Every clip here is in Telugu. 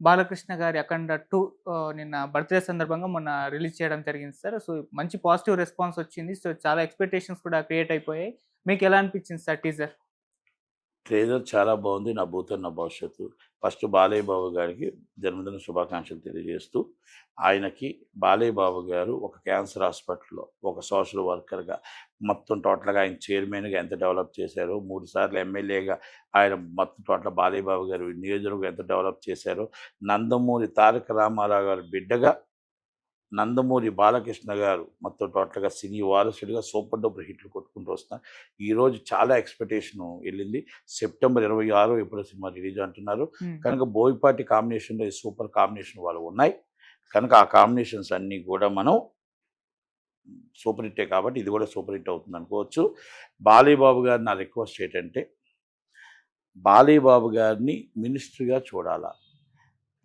బాలకృష్ణ గారి 'అఖండ 2' నిన్న బర్త్‌డే సందర్భంగా మొన్న రిలీజ్ చేయడం జరిగింది సార్. సో, మంచి పాజిటివ్ రెస్పాన్స్ వచ్చింది. సో, చాలా ఎక్స్‌పెక్టేషన్స్ కూడా క్రియేట్ అయిపోయాయి. మీకెలా అనిపించింది సార్ టీజర్? ట్రైలర్ చాలా బాగుంది. నా భూతం నా భవిష్యత్తు. ఫస్ట్ బాలయ్య బాబు గారికి జన్మదిన శుభాకాంక్షలు తెలియజేస్తూ, ఆయనకి బాలయ్య బాబు గారు ఒక క్యాన్సర్ హాస్పిటల్‌లో ఒక సోషల్ వర్కర్‌గా మొత్తం టోటల్‌గా ఆయన చైర్మన్‌గా ఎంత డెవలప్ చేశారో, 3 సార్లు ఎమ్మెల్యేగా ఆయన మొత్తం టోటల్ బాలయ్య బాబు గారు నియోజకవర్గం ఎంత డెవలప్ చేశారో, నందమూరి తారక రామారావు గారి బిడ్డగా నందమూరి బాలకృష్ణ గారు మొత్తం టోటల్‌గా సినీ వారసుడిగా సూపర్ డూపర్ హిట్లు కొట్టుకుంటూ వస్తున్నారు. ఈరోజు చాలా ఎక్స్‌పెక్టేషను ఎళ్ళింది. సెప్టెంబర్ 26 ఎప్పుడో సినిమా రిలీజ్ అంటున్నారు. హ్మ్. కనుక బోయపాటి కాంబినేషన్‌లో ఈ సూపర్ కాంబినేషన్ వాళ్ళవి ఉన్నాయి. కనుక ఆ కాంబినేషన్స్ అన్నీ కూడా మనం సూపర్ హిట్టే కాబట్టి ఇది కూడా సూపర్ హిట్ అవుతుందనుకోవచ్చు. బాలయ్య బాబు గారు నా రిక్వెస్ట్ ఏంటంటే, బాలయ్య బాబు గారిని మినిస్టర్‌గా చూడాలా.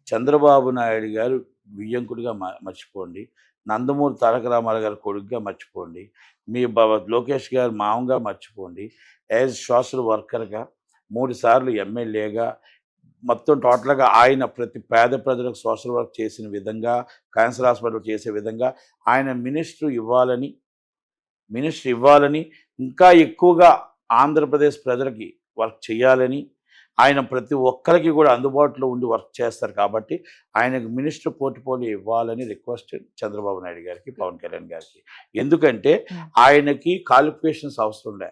చంద్రబాబు నాయుడు గారు వియ్యంకుడిగా మర్చిపోండి. నందమూరి తారక రామారావు గారి కొడుకుగా మర్చిపోండి. మీ లోకేష్ గారు మామగా మర్చిపోండి. యాజ్ సోషల్ వర్కర్‌గా 3 సార్లు ఎమ్మెల్యేగా మొత్తం టోటల్‌గా ఆయన ప్రతి పేద ప్రజలకు సోషల్ వర్క్ చేసిన విధంగా, క్యాన్సర్ హాస్పిటల్ చేసే విధంగా ఆయన మినిస్టర్ ఇవ్వాలని ఇంకా ఎక్కువగా ఆంధ్రప్రదేశ్ ప్రజలకి వర్క్ చేయాలని ఆయన ప్రతి ఒక్కరికి కూడా అందుబాటులో ఉండి వర్క్ చేస్తారు కాబట్టి ఆయనకు మినిస్టర్ పోర్ట్‌ఫోలియో ఇవ్వాలని రిక్వెస్ట్ చంద్రబాబు నాయుడు గారికి, పవన్ కళ్యాణ్ గారికి. ఎందుకంటే హ్మ్. ఆయనకి క్వాలిఫికేషన్స్ అవసరం లే.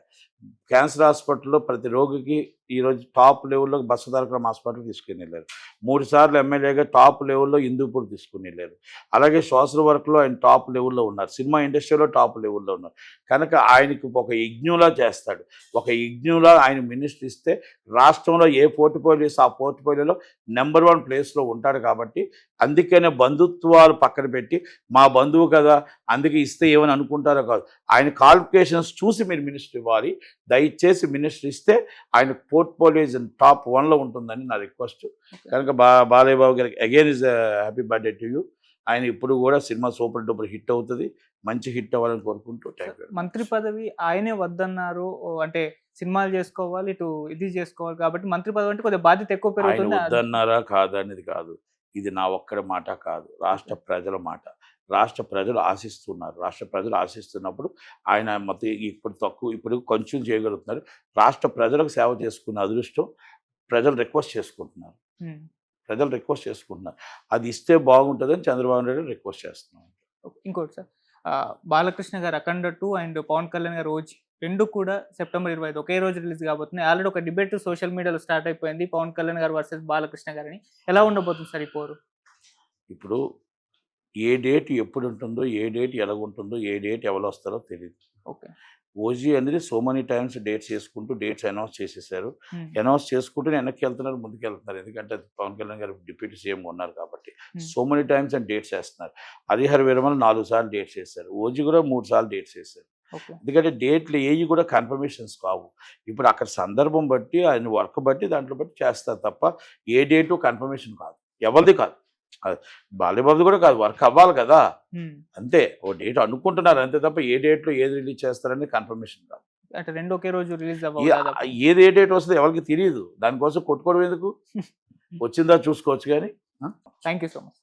క్యాన్సర్ హాస్పిటల్‌లో ప్రతి రోగికి ఈరోజు టాప్ లెవెల్‌లో బసవ తారకరామ్ హాస్పిటల్‌కి తీసుకొనెళ్లారు. 3 సార్లు ఎమ్మెల్యేగా టాప్ లెవెల్‌లో హిందూపూర్ తీసుకొనెళ్లారు. అలాగే సోషల్ వర్క్‌లో ఆయన టాప్ లెవెల్‌లో ఉన్నారు. సినిమా ఇండస్ట్రీలో టాప్ లెవెల్‌లో ఉన్నారు. కనుక ఆయనకి ఒక యజ్ఞంలా చేస్తాడు. ఒక యజ్ఞంలా ఆయన మినిస్టర్ ఇస్తే రాష్ట్రంలో ఏ పోర్ట్‌ఫోలియో ఇస్తే ఆ పోర్ట్‌ఫోలియోలో నంబర్ 1 ప్లేస్‌లో ఉంటాడు కాబట్టి అందుకనే బంధుత్వాలు పక్కన పెట్టి మా బంధువు కదా! అందుకే ఇస్తే ఏమని అనుకుంటారో కాదు. ఆయన క్వాలిఫికేషన్స్ చూసి మీరు మినిస్టర్ ఇవ్వాలి. దయచేసి మినిస్టర్ ఇస్తే ఆయన పోర్ట్‌ఫోలియో ఇస్ టాప్ 1లో ఉంటుందని నా రిక్వెస్ట్. ఓకే. కనుక బాలయ్య బాబు గారికి again is happy birthday to you. ఆయన ఇప్పుడు కూడా సినిమా సూపర్ డూపర్ హిట్ అవుతది. మంచి హిట్ అవ్వాలని కోరుకుంటూ సార్, థాంక్ యూ వెరీ మంత్రి మచ్. పదవి ఆయనే వద్దన్నారు. అంటే సినిమాలు చేసుకోవాలి, ఇటు ఇది చేసుకోవాలి కాబట్టి మంత్రి పదవి అంటే కొద్దిగా బాధ్యత ఎక్కువ ఆయన పెరుగుతుంది. వద్దన్నారా కాదా అనేది కాదు. ఇది నా ఒక్కడి మాట కాదు. ఓకే. రాష్ట్ర ప్రజల మాట. రాష్ట్ర ప్రజలు ఆశిస్తున్నారు. రాష్ట్ర ప్రజలు ఆశిస్తున్నప్పుడు ఆయన మొత్తం ఇప్పుడు కొంచెం చేయగలుగుతున్నారు. రాష్ట్ర ప్రజలకు సేవ చేసుకునే అదృష్టం ప్రజలు రిక్వెస్ట్ చేసుకుంటున్నారు. హ్మ్. ప్రజలు రిక్వెస్ట్ చేసుకుంటున్నారు. అది ఇస్తే బాగుంటదని చంద్రబాబు నాయుడు గారిని రిక్వెస్ట్ చేస్తున్నాం. ఓకే. ఇంకోటి సార్, బాలకృష్ణ గారి 'అఖండ 2' అండ్ పవన్ కళ్యాణ్ గారి 'ఓజీ' 2 కూడా సెప్టెంబర్ 25 ఒకే రోజు రిలీజ్ కాబోతున్నాయి. ఆల్రెడీ ఒక డిబేట్ సోషల్ మీడియాలో స్టార్ట్ అయిపోయింది. పవన్ కళ్యాణ్ గారు వర్సెస్ బాలకృష్ణ గారని. ఎలా ఉండబోతుంది సార్ ఈ పోరు? ఇప్పుడు ఏ డేట్ ఎప్పుడుంటుందో, ఏ డేట్ ఎలాగుంటుందో, ఏ డేట్ ఎవరొస్తారో తెలీదు. ఓకే. ఓజీ అనేది సో మెనీ టైమ్స్ డేట్స్ చేసుకుంటూ డేట్స్ అనౌన్స్ చేసేసారు. హ్మ్. అనౌన్స్ చేసుకుంటూనే వెనక్కెళ్తున్నారు, ముందుకెళ్తున్నారు. ఎందుకంటే పవన్ కళ్యాణ్ గారు డిప్యూటీ సీఎంగా ఉన్నారు కాబట్టి. హ్మ్. సో మెనీ టైమ్స్ అని డేట్స్ ఏస్తున్నారు. 'హరిహర వీరమలు' 4 సార్లు డేట్స్ ఏసారు. ఓజీ కూడా 3 సార్లు డేట్స్ ఏసారు. ఓకే. ఎందుకంటే డేట్లు ఏయి కూడా కన్ఫర్మేషన్స్ కావు. ఇప్పుడు అక్కడ సందర్భం బట్టి, ఆయన వర్క్ బట్టి, దాంట్లో బట్టి చేస్తారు తప్ప ఏ డేటు కన్ఫర్మేషన్ కాదు. ఎవరిది కాదు. అది బాలయ్య బాబుది కూడా కాదు. వర్క్ అవ్వాలి కదా! హ్మ్. అంతే. ఓ డేట్ అనుకుంటున్నారు అంతే తప్ప ఏ డేట్‌లో ఏది రిలీజ్ చేస్తారనేది కన్ఫర్మేషన్ కాదు. అంటే 2 ఒకే రోజు రిలీజ్ ఏ అవ్వవు దాదాపు. ఏది ఏ డేట్ వస్తదో ఎవరికీ తెలీదు. దానికోసం కొట్టుకోవడం ఎందుకు? వచ్చిందా చూసుకోవచ్చు గానీ. ఆ! Thank you so much.